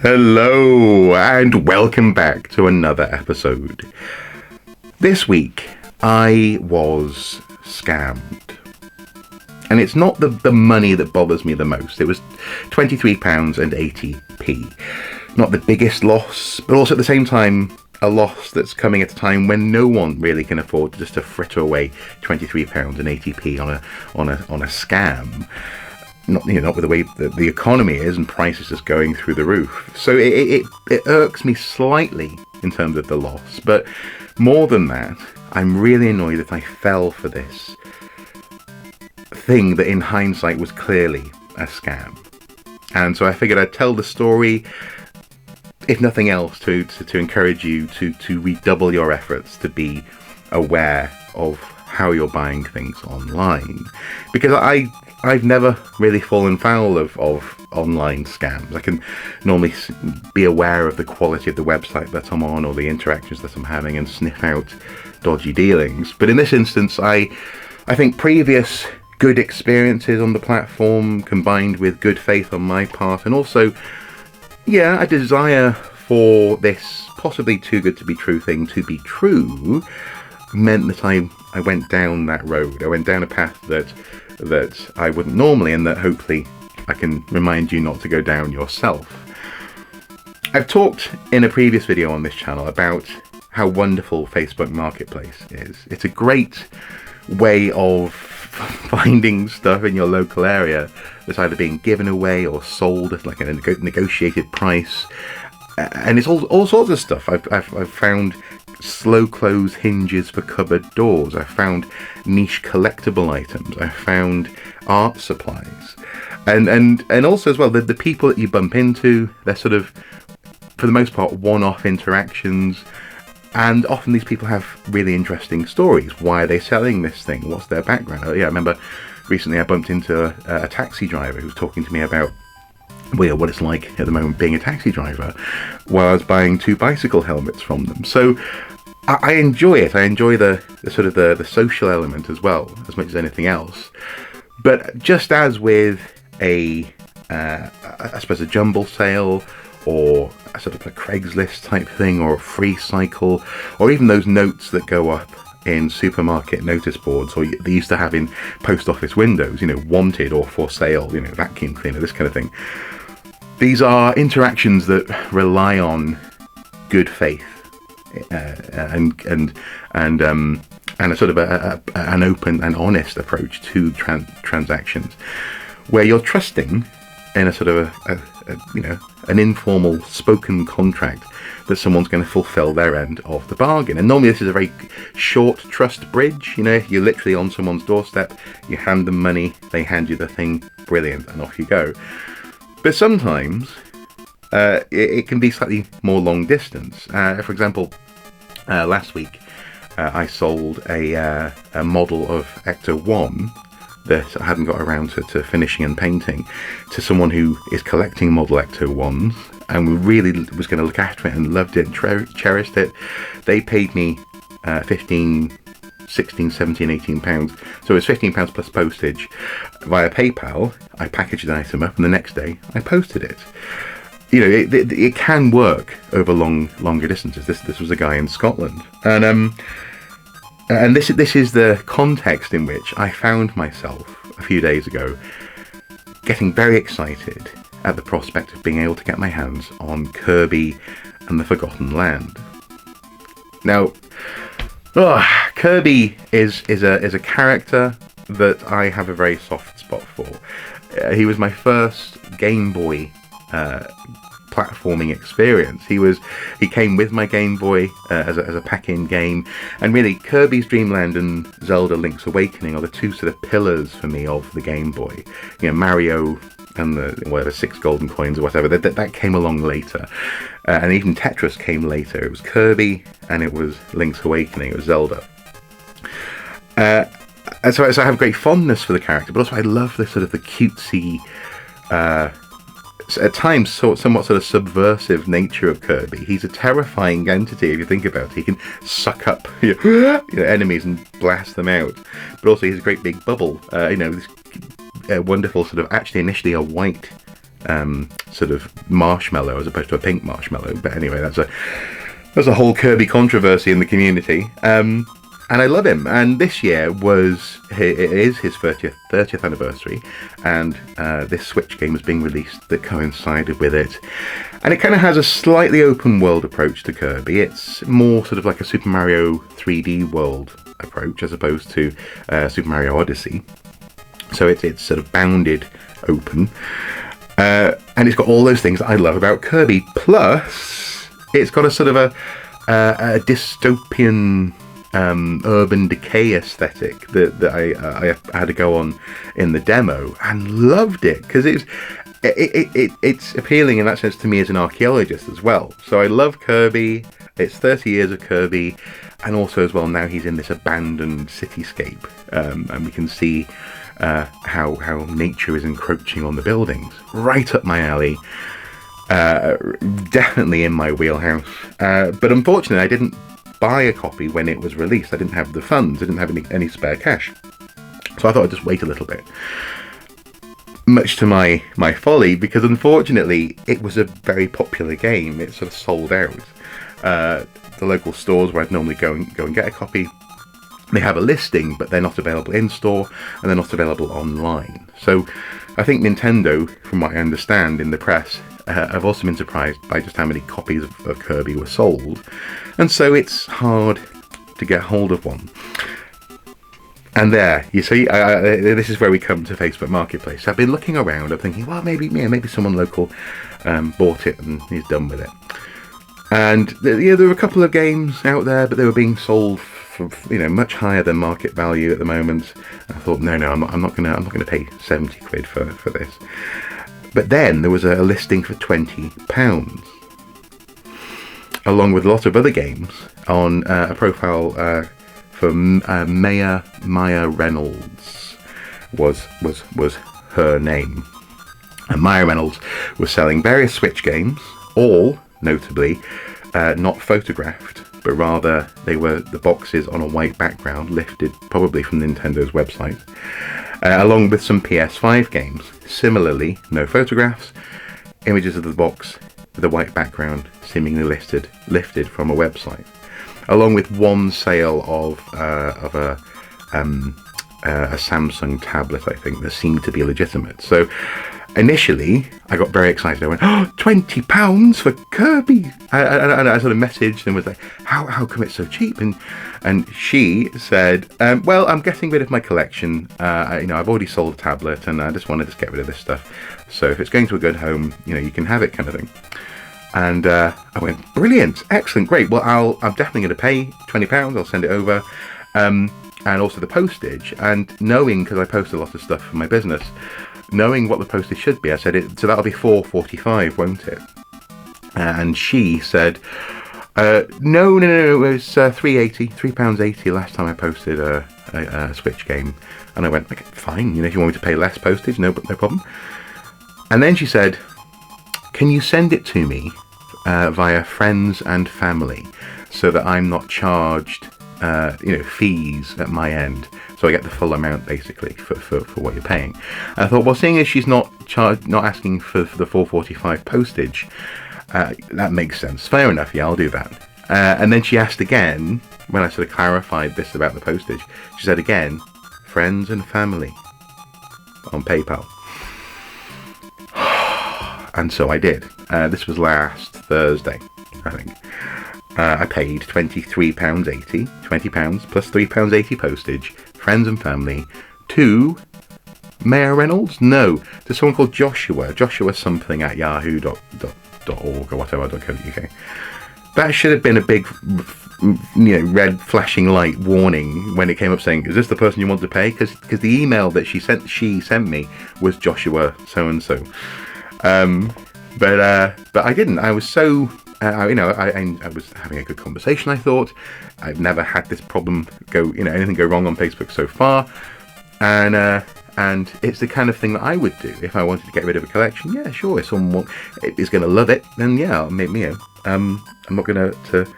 Hello, and welcome back to another episode. This week, I was scammed. And it's not the money that bothers me the most. It was £23.80. Not the biggest loss, but also at the same time, a loss that's coming at a time when no one really can afford just to fritter away £23.80 on a scam. Not with the way that the economy is and prices just going through the roof. So it irks me slightly in terms of the loss, but more than that, I'm really annoyed that I fell for this thing that in hindsight was clearly a scam. And so I figured I'd tell the story, if nothing else, to encourage you to redouble your efforts to be aware of how you're buying things online. Because I've never really fallen foul of online scams. I can normally be aware of the quality of the website that I'm on or the interactions that I'm having and sniff out dodgy dealings. But in this instance, I think previous good experiences on the platform combined with good faith on my part, and also, a desire for this possibly too good to be true thing to be true, meant that I went down that road. I went down a path that I wouldn't normally, and that hopefully I can remind you not to go down yourself. I've talked in a previous video on this channel about how wonderful Facebook Marketplace is. It's a great way of finding stuff in your local area that's either being given away or sold at like a negotiated price, and it's all sorts of stuff. I've found slow close hinges for cupboard doors. I found niche collectible items. I found art supplies, and also as well the people that you bump into, they're sort of, for the most part, one-off interactions. And often these people have really interesting stories. Why are they selling this thing? What's their background? I remember recently I bumped into a taxi driver who was talking to me about what it's like at the moment being a taxi driver, while I was buying 2 bicycle helmets from them. So I enjoy it. I enjoy the sort of the social element as well, as much as anything else. But just as with I suppose a jumble sale, or a sort of a Craigslist type thing, or a free cycle, or even those notes that go up in supermarket notice boards, or they used to have in post office windows, wanted or for sale, vacuum cleaner, this kind of thing. These are interactions that rely on good faith and a sort of an open and honest approach to transactions, where you're trusting in a sort of an informal spoken contract that someone's going to fulfill their end of the bargain. And normally this is a very short trust bridge. You're literally on someone's doorstep, you hand them money, they hand you the thing, brilliant, and off you go. But sometimes it can be slightly more long distance. For example, last week I sold a model of Ecto 1 that I hadn't got around to finishing and painting to someone who is collecting model Ecto 1s and really was going to look after it and loved it and cherished it. They paid me 15, 16, 17, 18 pounds. So it was £15 plus postage via PayPal. I packaged the item up and the next day I posted it. It can work over longer distances. This was a guy in Scotland, and this is the context in which I found myself a few days ago getting very excited at the prospect of being able to get my hands on Kirby and the Forgotten Land. Now, Kirby is a character that I have a very soft spot for. He was my first Game Boy platforming experience. He came with my Game Boy as a pack-in game, and really Kirby's Dream Land and Zelda Link's Awakening are the 2 sort of pillars for me of the Game Boy. Mario and the 6 golden coins or whatever, that came along later, and even Tetris came later. It was Kirby and it was Link's Awakening, it was Zelda. And so I have great fondness for the character, but also I love the sort of the cutesy, at times somewhat sort of subversive nature of Kirby. He's a terrifying entity if you think about it. He can suck up enemies and blast them out, but also he's a great big bubble. This wonderful sort of, actually initially a white sort of marshmallow as opposed to a pink marshmallow. But anyway, there's a whole Kirby controversy in the community. And I love him. And this year it is his 30th anniversary, and this Switch game was being released that coincided with it. And it kind of has a slightly open world approach to Kirby. It's more sort of like a Super Mario 3D world approach as opposed to Super Mario Odyssey. So it's sort of bounded open. And it's got all those things that I love about Kirby. Plus, it's got a sort of a dystopian urban decay aesthetic that I had to go on in the demo and loved it, because it's appealing in that sense to me as an archaeologist as well. So I love Kirby. It's 30 years of Kirby, and also as well now he's in this abandoned cityscape, and we can see how nature is encroaching on the buildings. Right up my alley. Definitely in my wheelhouse. But unfortunately I didn't buy a copy when it was released. I didn't have the funds. I didn't have any spare cash. So I thought I'd just wait a little bit. Much to my folly, because unfortunately it was a very popular game. It sort of sold out. The local stores where I'd normally go and get a copy, they have a listing, but they're not available in store and they're not available online. So I think Nintendo, from what I understand in the press, have also been surprised by just how many copies of Kirby were sold, and so it's hard to get hold of one. And there, you see, this is where we come to Facebook Marketplace. I've been looking around. I'm thinking, well, maybe someone local bought it and he's done with it. And there were a couple of games out there, but they were being sold for much higher than market value at the moment. I thought, no, I'm not gonna pay 70 quid for this. But then there was a listing for £20, along with a lot of other games on a profile for Maya Reynolds was her name. And Maya Reynolds was selling various Switch games, all notably not photographed, but rather they were the boxes on a white background, lifted probably from Nintendo's website, along with some PS5 games. Similarly, no photographs, images of the box with a white background, seemingly lifted from a website, along with one sale of a Samsung tablet, I think, that seemed to be legitimate. So initially, I got very excited. I went, oh, £20 for Kirby! And I sort of messaged and was like, how come it's so cheap? And she said, well, I'm getting rid of my collection. I've already sold a tablet and I just wanted to get rid of this stuff. So if it's going to a good home, you can have it, kind of thing. And I went, brilliant, excellent, great. Well, I'm definitely going to pay £20. I'll send it over. And also the postage. And knowing, because I post a lot of stuff for my business, knowing what the postage should be, I said, so that'll be £4.45, won't it? And she said, no, it was £3.80 last time I posted a Switch game. And I went, okay, fine, if you want me to pay less postage, no problem. And then she said, can you send it to me via friends and family so that I'm not charged fees at my end, so I get the full amount basically for what you're paying. And I thought, well, seeing as she's not asking for the £4.45 postage, that makes sense. Fair enough, yeah, I'll do that. And then she asked again, when I sort of clarified this about the postage, she said again, friends and family on PayPal. And so I did. This was last Thursday, I think. I paid £23.80, £20 plus £3.80 postage, friends and family, to Maya Reynolds? No, to someone called Joshua something at yahoo.org or whatever.co.uk. That should have been a big, red flashing light warning when it came up saying, is this the person you want to pay? Because the email that she sent me was Joshua so-and-so. But I didn't. I was so... I was having a good conversation, I thought. I've never had this problem anything go wrong on Facebook so far. And it's the kind of thing that I would do if I wanted to get rid of a collection. Yeah, sure, if someone is going to love it, then yeah, maybe, I'm not going to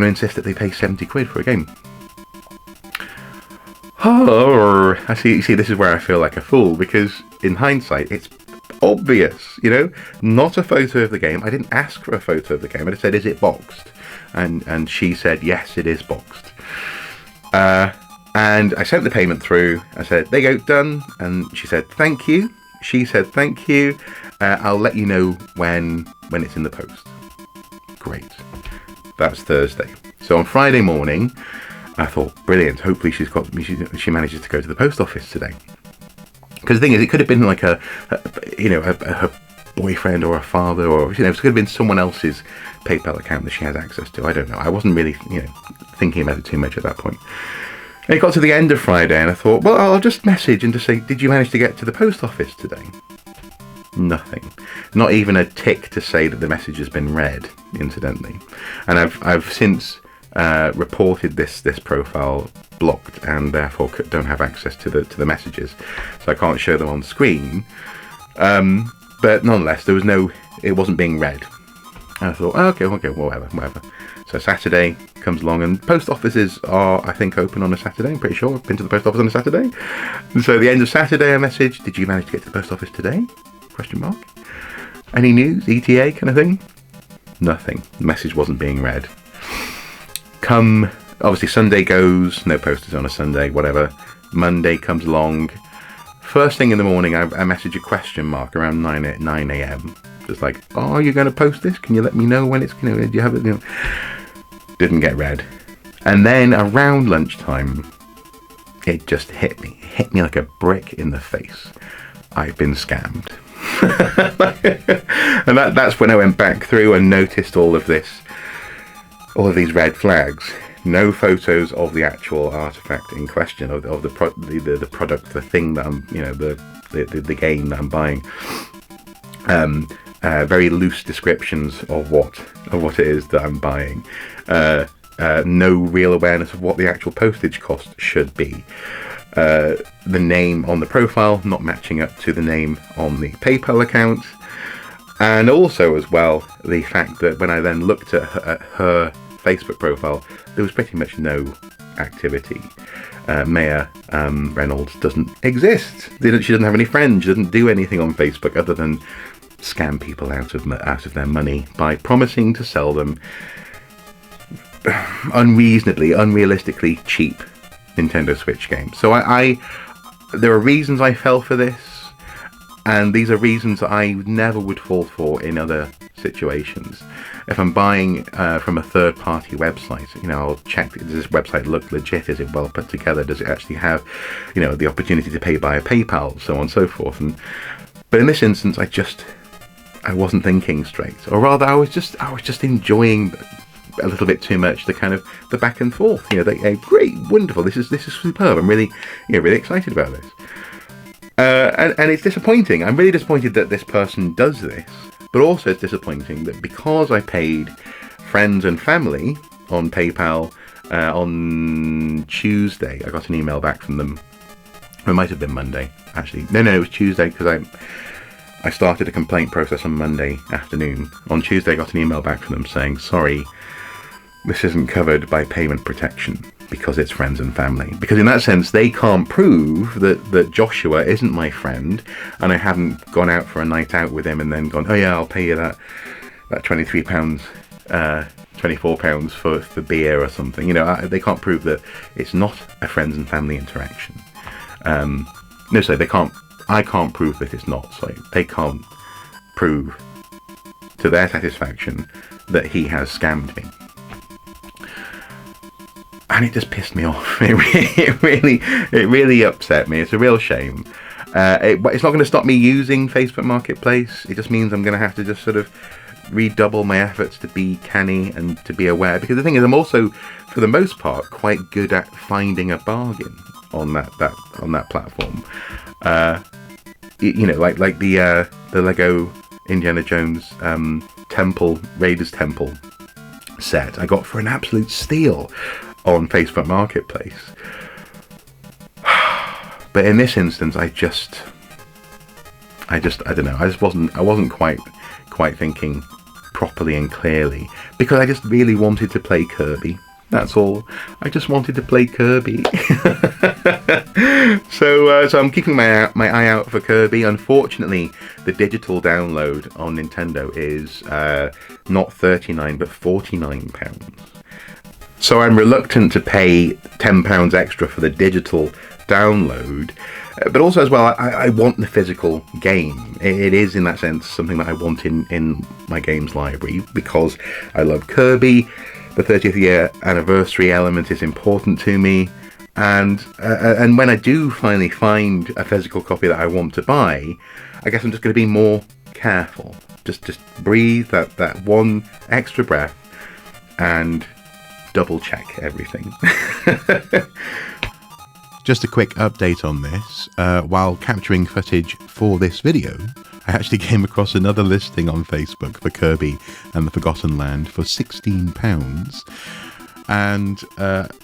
insist that they pay 70 quid for a game. Oh, I see, this is where I feel like a fool, because in hindsight, it's obvious, not a photo of the game. I didn't ask for a photo of the game. I just said, is it boxed? And she said, yes, it is boxed. And I sent the payment through. I said, there you go, done. And she said, thank you. She said, thank you. I'll let you know when it's in the post. Great. That's Thursday. So on Friday morning, I thought, brilliant. Hopefully she manages to go to the post office today. Because the thing is, it could have been like her boyfriend or a father, or it could have been someone else's PayPal account that she has access to. I don't know. I wasn't really thinking about it too much at that point. And it got to the end of Friday, and I thought, well, I'll just message and just say, did you manage to get to the post office today? Nothing. Not even a tick to say that the message has been read, incidentally. And I've since reported this profile blocked, and therefore don't have access to the messages, so I can't show them on screen. But nonetheless, it wasn't being read. And I thought, okay, whatever. So Saturday comes along, and post offices are, I think, open on a Saturday. I'm pretty sure I've been to the post office on a Saturday. And so at the end of Saturday, I messaged, did you manage to get to the post office today? ? Any news? ETA kind of thing? Nothing. The message wasn't being read. Obviously Sunday goes, no posters on a Sunday, whatever. Monday comes along. First thing in the morning, I message a question mark around 9 a.m. Just like, are you going to post this? Can you let me know when it's, do you have it? Didn't get read. And then around lunchtime, it just hit me like a brick in the face. I've been scammed. And that's when I went back through and noticed all of these red flags. No photos of the actual artifact in question, of the product, the thing that I'm, the game that I'm buying. Very loose descriptions of what it is that I'm buying. No real awareness of what the actual postage cost should be. The name on the profile not matching up to the name on the PayPal account. And also as well, the fact that when I then looked at her Facebook profile, there was pretty much no activity. Maya Reynolds doesn't exist. She doesn't have any friends. She doesn't do anything on Facebook other than scam people out of their money by promising to sell them unrealistically cheap Nintendo Switch games. So there are reasons I fell for this, and these are reasons that I never would fall for in other situations. If I'm buying from a third-party website, I'll check, does this website look legit? Is it well put together? Does it actually have, the opportunity to pay via PayPal, so on and so forth? But in this instance, I wasn't thinking straight, or rather, I was just enjoying a little bit too much the back and forth. Great, wonderful. This is superb. I'm really, really excited about this. And it's disappointing. I'm really disappointed that this person does this, but also it's disappointing that because I paid friends and family on PayPal on Tuesday, I got an email back from them. It might have been Monday, actually. No, it was Tuesday, because I started a complaint process on Monday afternoon. On Tuesday, I got an email back from them saying, sorry, this isn't covered by payment protection because it's friends and family. Because in that sense, they can't prove that Joshua isn't my friend, and I haven't gone out for a night out with him and then gone, oh yeah, I'll pay you that £23, £24 for beer or something. They can't prove that it's not a friends and family interaction. I can't prove that it's not. So they can't prove to their satisfaction that he has scammed me. And it just pissed me off. It really upset me. It's a real shame. It's not going to stop me using Facebook Marketplace. It just means I'm going to have to just sort of redouble my efforts to be canny and to be aware. Because the thing is, I'm also, for the most part, quite good at finding a bargain on that platform. Like the Lego Indiana Jones Raiders Temple set I got for an absolute steal on Facebook Marketplace. But in this instance, I don't know. I wasn't quite thinking properly and clearly, because I just really wanted to play Kirby. That's all. I just wanted to play Kirby. So I'm keeping my eye out for Kirby. Unfortunately, the digital download on Nintendo is not £39 but £49. So I'm reluctant to pay £10 extra for the digital download. But also as well, I want the physical game. It is in that sense something that I want in my games library, because I love Kirby. The 30th year anniversary element is important to me, and when I do finally find a physical copy that I want to buy, I guess I'm just going to be more careful. Just breathe that one extra breath and double check everything. Just a quick update on this. While capturing footage for this video, I actually came across another listing on Facebook for Kirby and the Forgotten Land for £16. And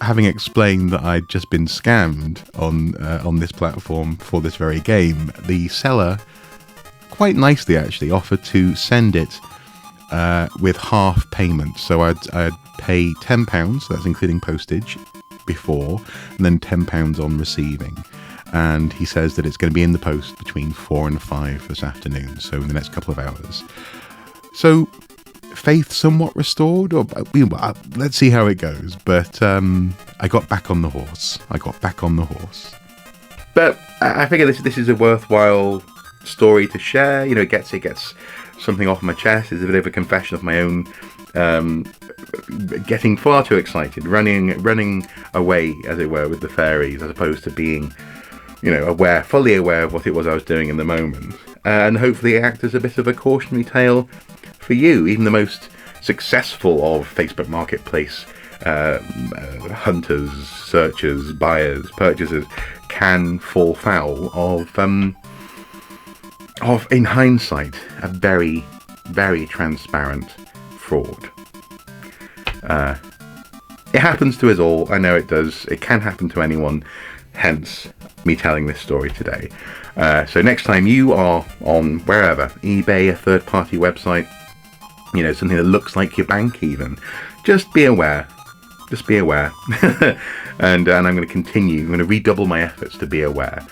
having explained that I'd just been scammed on this platform for this very game, the seller quite nicely actually offered to send it with half payment. So I'd pay £10, so that's including postage, before, and then £10 on receiving. And he says that it's going to be in the post between 4 and 5 this afternoon, so in the next couple of hours. So faith somewhat restored, or let's see how it goes. But I got back on the horse. But I figure this is a worthwhile story to share. You know, it gets something off my chest. It's a bit of a confession of my own getting far too excited, running away, as it were, with the fairies, as opposed to being, you know, fully aware of what it was I was doing in the moment. And hopefully act as a bit of a cautionary tale for you. Even the most successful of Facebook Marketplace hunters, searchers, buyers, purchasers can fall foul of, in hindsight, a very, very transparent fraud. It happens to us all. I know it does. It can happen to anyone. Hence me telling this story today. So next time you are on wherever, eBay, a third-party website, you know, something that looks like your bank even, just be aware. And I'm going to continue. I'm going to redouble my efforts to be aware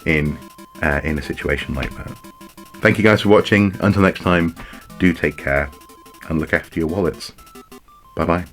in a situation like that. Thank you guys for watching. Until next time, do take care and look after your wallets. Bye bye.